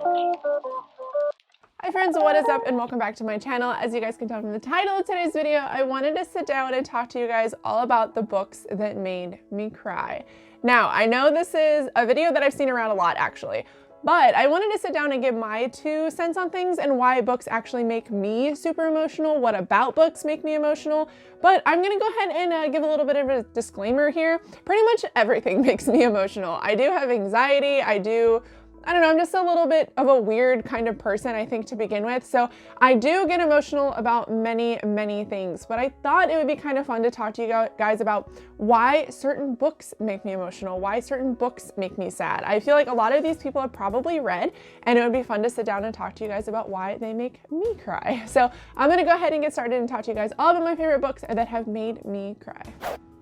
Hi friends, what is up and welcome back to my channel. As you guys can tell from the title of today's video, I wanted to sit down and talk to you guys all about the books that made me cry. Now, I know this is a video that I've seen around a lot actually, but I wanted to sit down and give my 2 cents on things and why books actually make me super emotional, what about books make me emotional. But I'm gonna go ahead and give a little bit of a disclaimer here. Pretty much everything makes me emotional. I do have anxiety, I don't know, I'm just a little bit of a weird kind of person, I think, to begin with. So I do get emotional about many things, but I thought it would be kind of fun to talk to you guys about why certain books make me emotional, why certain books make me sad. I feel like a lot of these people have probably read, and it would be fun to sit down and talk to you guys about why they make me cry. So I'm gonna go ahead and get started and talk to you guys all about my favorite books that have made me cry.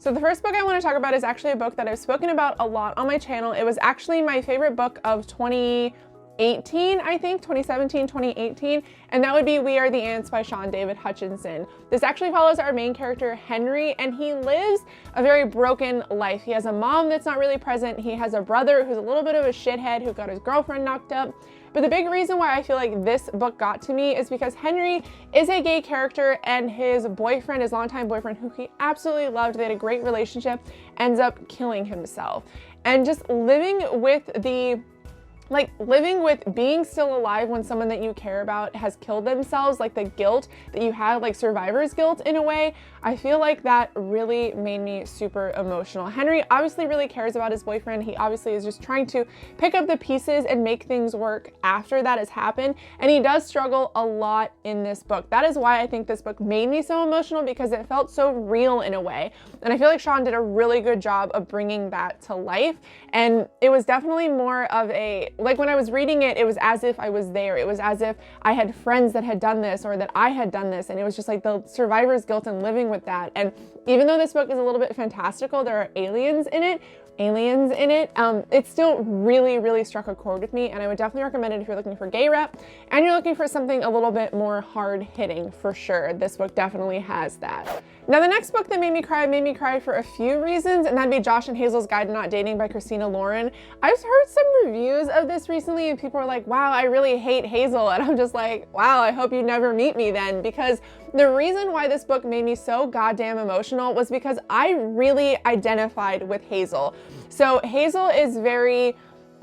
So the first book I want to talk about is actually a book that I've spoken about a lot on my channel. It was actually my favorite book of 2018, I think, 2017, 2018, and that would be We Are the Ants by Sean David Hutchinson. This actually follows our main character, Henry, and he lives a very broken life. He has a mom that's not really present. He has a brother who's a little bit of a shithead who got his girlfriend knocked up. But the big reason why I feel like this book got to me is because Henry is a gay character and his boyfriend, his longtime boyfriend, who he absolutely loved, they had a great relationship, ends up killing himself. And just living with being still alive when someone that you care about has killed themselves, like the guilt that you have, like survivor's guilt in a way, I feel like that really made me super emotional. Henry obviously really cares about his boyfriend. He obviously is just trying to pick up the pieces and make things work after that has happened. And he does struggle a lot in this book. That is why I think this book made me so emotional, because it felt so real in a way. And I feel like Sean did a really good job of bringing that to life. And it was definitely more of a, like when I was reading it, it was as if I was there. It was as if I had friends that had done this or that I had done this. And it was just like the survivor's guilt and living with that. And even though this book is a little bit fantastical, there are aliens in it, it still really struck a chord with me, and I would definitely recommend it if you're looking for gay rep and you're looking for something a little bit more hard hitting, for sure. This book definitely has that. Now the next book that made me cry for a few reasons, and that'd be Josh and Hazel's Guide to Not Dating by Christina Lauren. I've heard some reviews of this recently and people are like, wow, I really hate Hazel, and I'm just like, wow, I hope you never meet me then, because the reason why this book made me so goddamn emotional was because I really identified with Hazel. So Hazel is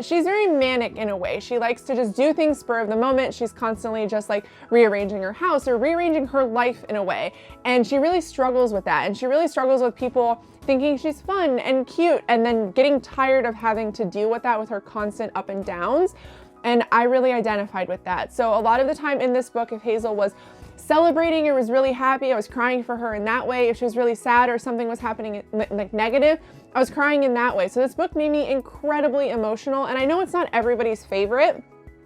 she's very manic in a way. She likes to just do things spur of the moment. She's constantly just like rearranging her house or rearranging her life in a way. And she really struggles with that. And she really struggles with people thinking she's fun and cute and then getting tired of having to deal with that with her constant up and downs. And I really identified with that. So a lot of the time in this book, if Hazel was celebrating or was really happy, I was crying for her in that way. If she was really sad or something was happening like negative, I was crying in that way. So this book made me incredibly emotional, and I know it's not everybody's favorite,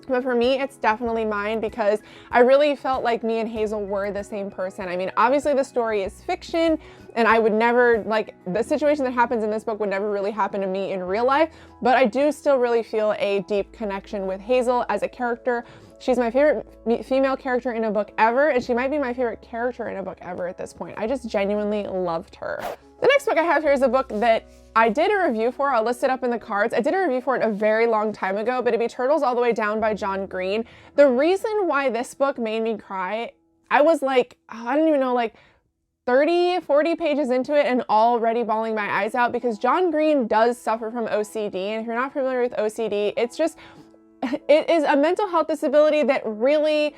but for me, it's definitely mine because I really felt like me and Hazel were the same person. I mean, obviously the story is fiction, and I would never, like, the situation that happens in this book would never really happen to me in real life, but I do still really feel a deep connection with Hazel as a character. She's my favorite female character in a book ever, and she might be my favorite character in a book ever at this point. I just genuinely loved her. The next book I have here is a book that I did a review for. I'll list it up in the cards. I did a review for it a very long time ago, but it'd be Turtles All the Way Down by John Green. The reason why this book made me cry, I was like, I don't even know, like 30, 40 pages into it and already bawling my eyes out, because John Green does suffer from OCD. And if you're not familiar with OCD, it is a mental health disability that really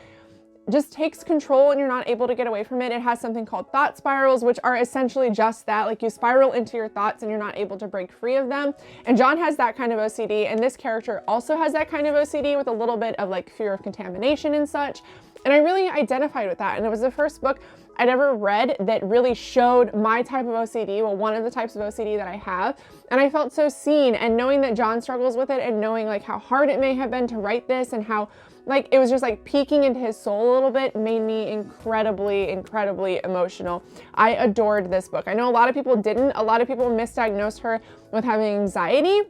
just takes control and you're not able to get away from it. It has something called thought spirals, which are essentially just that, like you spiral into your thoughts and you're not able to break free of them. And John has that kind of OCD, and this character also has that kind of OCD with a little bit of like fear of contamination and such. And I really identified with that. And it was the first book I'd ever read that really showed my type of OCD, well, one of the types of OCD that I have. And I felt so seen, and knowing that John struggles with it and knowing like how hard it may have been to write this and how like it was just like peeking into his soul a little bit made me incredibly emotional. I adored this book. I know a lot of people didn't. A lot of people misdiagnosed her with having anxiety.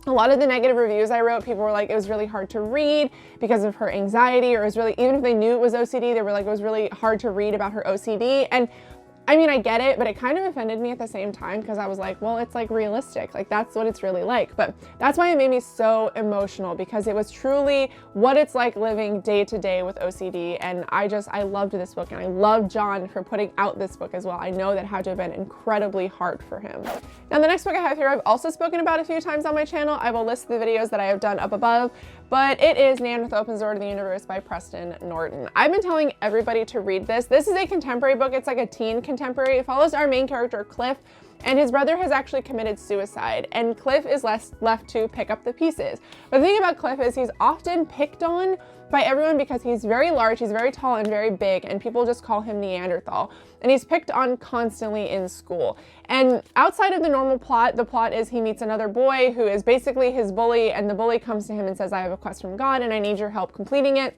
A lot of the negative reviews I wrote, people were like, it was really hard to read because of her anxiety, or it was really, even if they knew it was OCD, they were like, it was really hard to read about her OCD. And I mean, I get it, but it kind of offended me at the same time because I was like, well, it's like realistic. Like that's what it's really like. But that's why it made me so emotional, because it was truly what it's like living day to day with OCD. And I loved this book, and I love John for putting out this book as well. I know that had to have been incredibly hard for him. Now, the next book I have here, I've also spoken about a few times on my channel. I will list the videos that I have done up above, but it is Nan with Open Door to the Universe by Preston Norton. I've been telling everybody to read this. This is a contemporary book. It's like a teen contemporary. It follows our main character, Cliff, and his brother has actually committed suicide, and Cliff is left to pick up the pieces. But the thing about Cliff is he's often picked on by everyone because he's very large, he's very tall and very big, and people just call him Neanderthal. And he's picked on constantly in school. And outside of the normal plot, the plot is he meets another boy who is basically his bully, and the bully comes to him and says, I have a quest from God and I need your help completing it.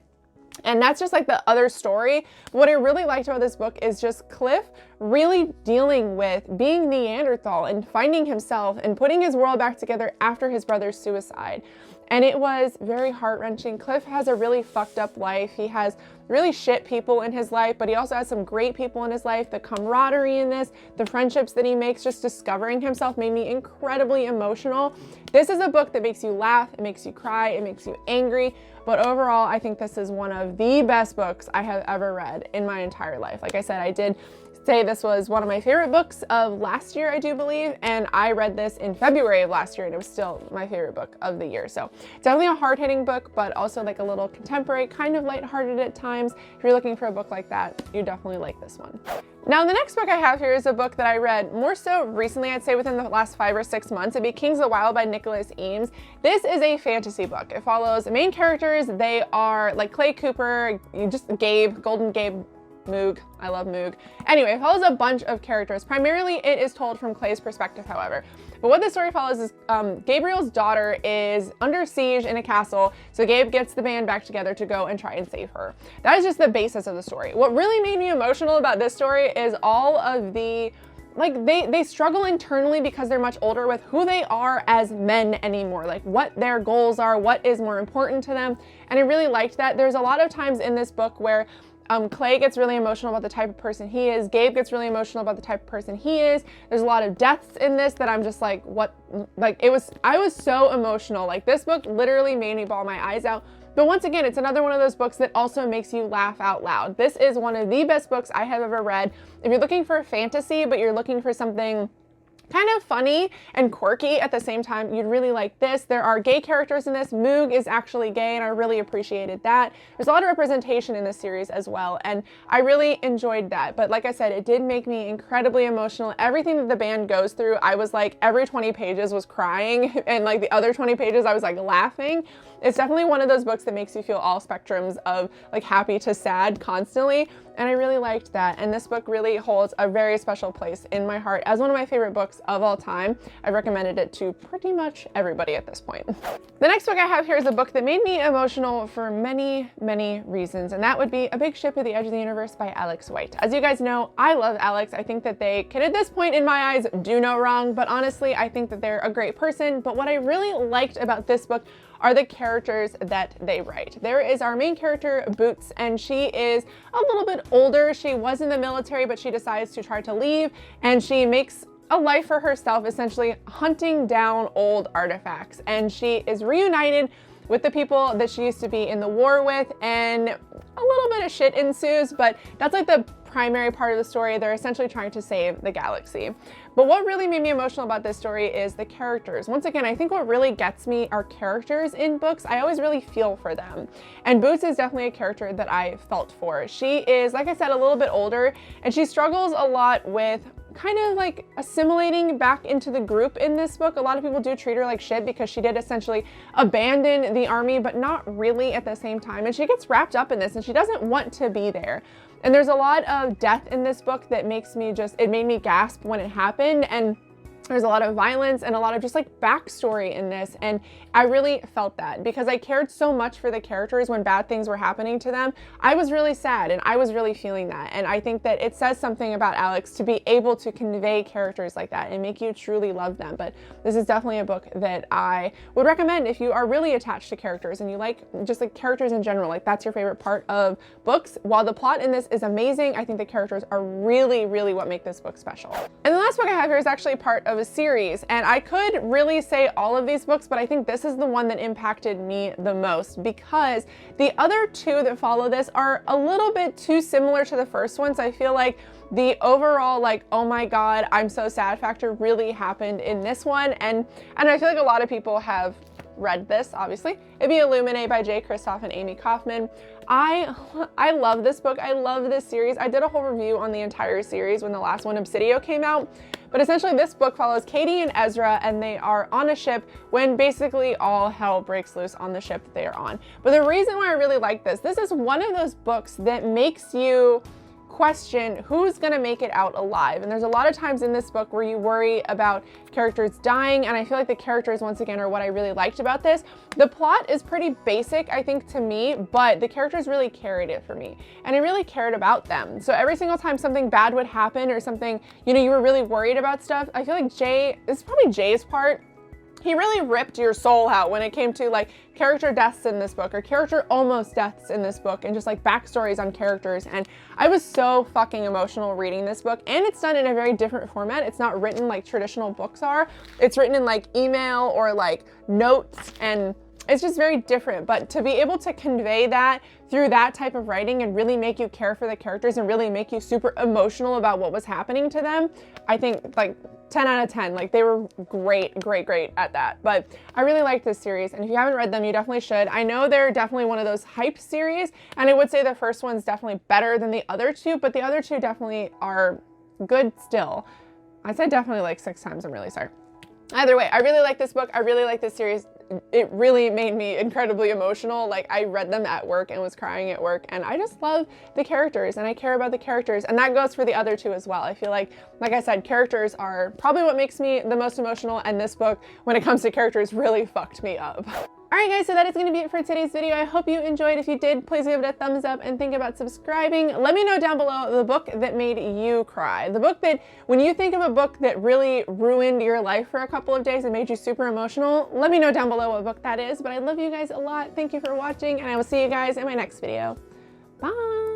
And that's just like the other story. What I really liked about this book is just Cliff really dealing with being Neanderthal and finding himself and putting his world back together after his brother's suicide. And it was very heart-wrenching. Cliff has a really fucked up life. He has really shit people in his life, but he also has some great people in his life. The camaraderie in this, the friendships that he makes, just discovering himself made me incredibly emotional. This is a book that makes you laugh, it makes you cry, it makes you angry, but overall, I think this is one of the best books I have ever read in my entire life. Like I said, I did say this was one of my favorite books of last year, I do believe, and I read this in February of last year, and it was still my favorite book of the year. So definitely a hard-hitting book, but also like a little contemporary, kind of lighthearted at times. If you're looking for a book like that, you definitely like this one. Now, the next book I have here is a book that I read more so recently, I'd say within the last 5 or 6 months. It'd be Kings of the Wild by Nicholas Eames. This is a fantasy book. It follows the main characters. They are like Clay Cooper, just Gabe, Golden Gabe, Moog. I love Moog. Anyway, it follows a bunch of characters. Primarily, it is told from Clay's perspective, however. But what the story follows is Gabriel's daughter is under siege in a castle, so Gabe gets the band back together to go and try and save her. That is just the basis of the story. What really made me emotional about this story is all of the they struggle internally because they're much older with who they are as men anymore, like what their goals are, what is more important to them. And I really liked that. There's a lot of times in this book where Clay gets really emotional about the type of person he is. Gabe gets really emotional about the type of person he is. There's a lot of deaths in this that I'm just like, what? Like I was so emotional. Like this book literally made me bawl my eyes out. But once again, it's another one of those books that also makes you laugh out loud. This is one of the best books I have ever read. If you're looking for fantasy, but you're looking for something kind of funny and quirky at the same time, you'd really like this. There are gay characters in this. Moog is actually gay, and I really appreciated that. There's a lot of representation in this series as well, and I really enjoyed that. But like I said, it did make me incredibly emotional. Everything that the band goes through, I was like, every 20 pages was crying, and like the other 20 pages, I was like laughing. It's definitely one of those books that makes you feel all spectrums of like happy to sad constantly, and I really liked that. And this book really holds a very special place in my heart as one of my favorite books of all time. I've recommended it to pretty much everybody at this point. The next book I have here is a book that made me emotional for many, many reasons, and that would be A Big Ship at the Edge of the Universe by Alex White. As you guys know, I love Alex. I think that they can, at this point in my eyes, do no wrong, but honestly, I think that they're a great person. But what I really liked about this book are the characters that they write. There is our main character, Boots, and she is a little bit older. She was in the military, but she decides to try to leave, and she makes a life for herself, essentially hunting down old artifacts. And she is reunited with the people that she used to be in the war with, and a little bit of shit ensues, but that's like the primary part of the story. They're essentially trying to save the galaxy. But what really made me emotional about this story is the characters. Once again, I think what really gets me are characters in books. I always really feel for them. And Boots is definitely a character that I felt for. She is, like I said, a little bit older, and she struggles a lot with kind of like assimilating back into the group in this book. A lot of people do treat her like shit because she did essentially abandon the army, but not really at the same time. And she gets wrapped up in this, and she doesn't want to be there. And there's a lot of death in this book that makes me it made me gasp when it happened. And There's a lot of violence and a lot of just like backstory in this. And I really felt that because I cared so much for the characters when bad things were happening to them. I was really sad and I was really feeling that. And I think that it says something about Alex to be able to convey characters like that and make you truly love them. But this is definitely a book that I would recommend if you are really attached to characters and you like just like characters in general, like that's your favorite part of books. While the plot in this is amazing, I think the characters are really, really what make this book special. And the last book I have here is actually part of a series, and I could really say all of these books, but I think this is the one that impacted me the most because the other two that follow this are a little bit too similar to the first one. So I feel like the overall like, oh my God, I'm so sad factor really happened in this one. And I feel like a lot of people have read this, obviously. It'd be Illuminate by Jay Kristoff and Amy Kaufman. I love this book. I love this series. I did a whole review on the entire series when the last one, Obsidio, came out. But essentially this book follows Katie and Ezra, and they are on a ship when basically all hell breaks loose on the ship that they are on. But the reason why I really like this is one of those books that makes you question who's gonna make it out alive. And there's a lot of times in this book where you worry about characters dying, and I feel like the characters, once again, are what I really liked about this. The plot is pretty basic, I think, to me, but the characters really carried it for me, and I really cared about them. So every single time something bad would happen or something, you know, you were really worried about stuff, I feel like this is probably Jay's part. He really ripped your soul out when it came to like character deaths in this book or character almost deaths in this book and just like backstories on characters. And I was so fucking emotional reading this book, and it's done in a very different format. It's not written like traditional books are. It's written in like email or like notes, and it's just very different. But to be able to convey that through that type of writing and really make you care for the characters and really make you super emotional about what was happening to them, I think like 10 out of 10, like they were great at that. But I really like this series, and if you haven't read them, you definitely should. I know they're definitely one of those hype series, and I would say the first one's definitely better than the other two, but the other two definitely are good still. I said definitely like 6 times, I'm really sorry. Either way, I really like this book. I really like this series. It really made me incredibly emotional. Like I read them at work and was crying at work, and I just love the characters and I care about the characters, and that goes for the other two as well. I feel like I said, characters are probably what makes me the most emotional, and this book, when it comes to characters, really fucked me up. Alright guys, so that is going to be it for today's video. I hope you enjoyed. If you did, please give it a thumbs up and think about subscribing. Let me know down below the book that made you cry. The book that, when you think of a book that really ruined your life for a couple of days and made you super emotional, let me know down below what book that is. But I love you guys a lot. Thank you for watching, and I will see you guys in my next video. Bye!